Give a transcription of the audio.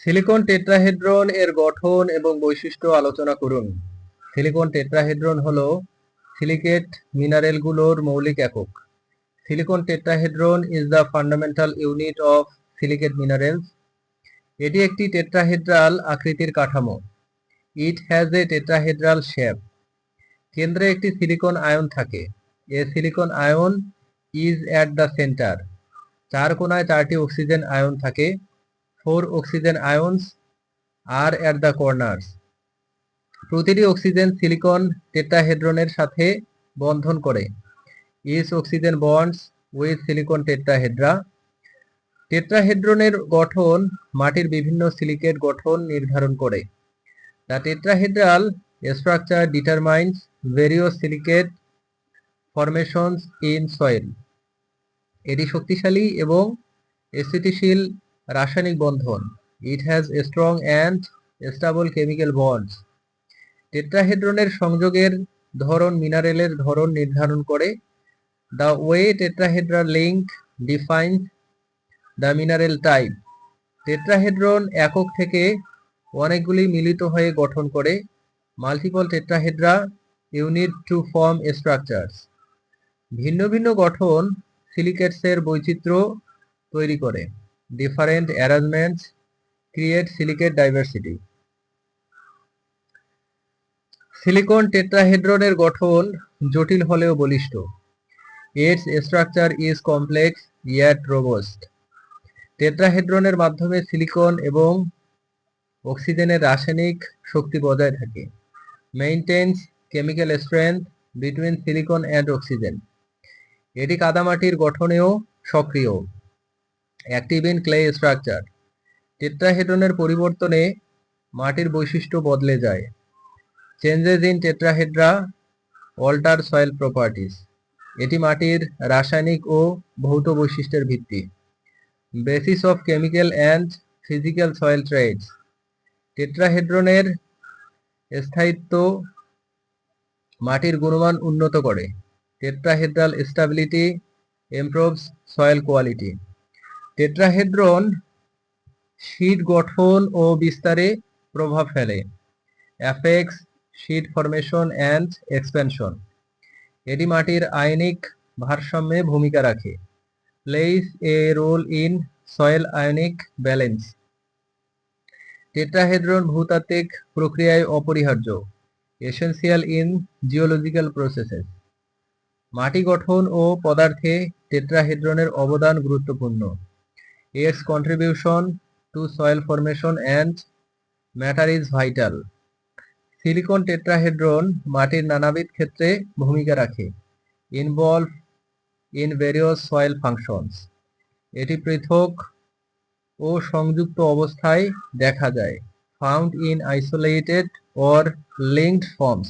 Silicon tetrahedron এর গঠন এবং বৈশিষ্ট্য আলোচনা করুন। সিলিকন টেট্রাহেড্রন হল সিলিকেট মিনারেলগুলোর মৌলিক একক। Silicon tetrahedron is the fundamental unit of silicate minerals. এটি একটি টেট্রাহেড্রাল আকৃতির কাঠামো। It has a tetrahedral shape. কেন্দ্রে একটি সিলিকন আয়ন থাকে। A silicon ion is at the centre. চার কোণায় চারটি অক্সিজেন আয়ন থাকে। 4 oxygen ions are at the corners. প্রতিটি অক্সিজেন সিলিকন টেট্রাহেড্রনের সাথে বন্ধন করে। Each oxygen bonds with silicon tetrahedra. টেট্রাহেড্রনের গঠন মাটির বিভিন্ন সিলিকেট গঠন নির্ধারণ করে। The tetrahedral structure determines various silicate formations in soil. এটি শক্তিশালী এবং স্থিতিশীল রাসায়নিক বন্ধন। It has strong and stable chemical bonds. টেট্রাহেড্রনের সংযোগের ধরন মিনারেলের ধরন নির্ধারণ করে। The way tetrahedral link defines the mineral type. Tetrahedron একক থেকে অনেকগুলি মিলিত হয়ে গঠন করে। Multiple tetrahedra unit to form structures. ভিন্ন ভিন্ন গঠন সিলিকেটসের বৈচিত্র্য তৈরি করে। Different arrangements create silicate diversity. Silicon টেট্রাহেড্রনের গঠন জটিল হলেও বলিষ্ঠ। Its structure is complex yet robust. টেট্রাহেড্রনের মাধ্যমে সিলিকন এবং অক্সিজেনের রাসায়নিক শক্তি বজায় থাকে। Maintains chemical strength between silicon and oxygen. এটি কাদামাটির গঠনেও সক্রিয়। Active in clay structure. টেট্রাহেড্রনের পরিবর্তনে মাটির বৈশিষ্ট্য বদলে যায়। Changes in tetrahedra alter soil properties. এটি মাটির রাসায়নিক ও ভৌত বৈশিষ্ট্যের ভিত্তি। Basis of chemical and physical soil traits. টেট্রাহেড্রনের স্থায়িত্ব মাটির গুণমান উন্নত করে। Tetrahedral stability improves soil quality. Tetrahedron sheet গঠন ও বিস্তারে প্রভাব ফেলে। Affects sheet formation and expansion. এটি মাটির আয়নিক ভারসাম্যে ভূমিকা রাখে। Plays a role in soil ionic balance. Tetrahedron ভূতাত্ত্বিক প্রক্রিয়ায় অপরিহার্য। Essential in geological processes. মাটি গঠন ও পদার্থে টেট্রাহেড্রনের অবদান গুরুত্বপূর্ণ। Its contribution to soil formation and matter is vital. Silicon tetrahedron মাটির নানাবিধ ক্ষেত্রে ভূমিকা রাখে। Involve in various soil functions. এটি পৃথক ও সংযুক্ত অবস্থায় দেখা যায়। Found in isolated or linked forms.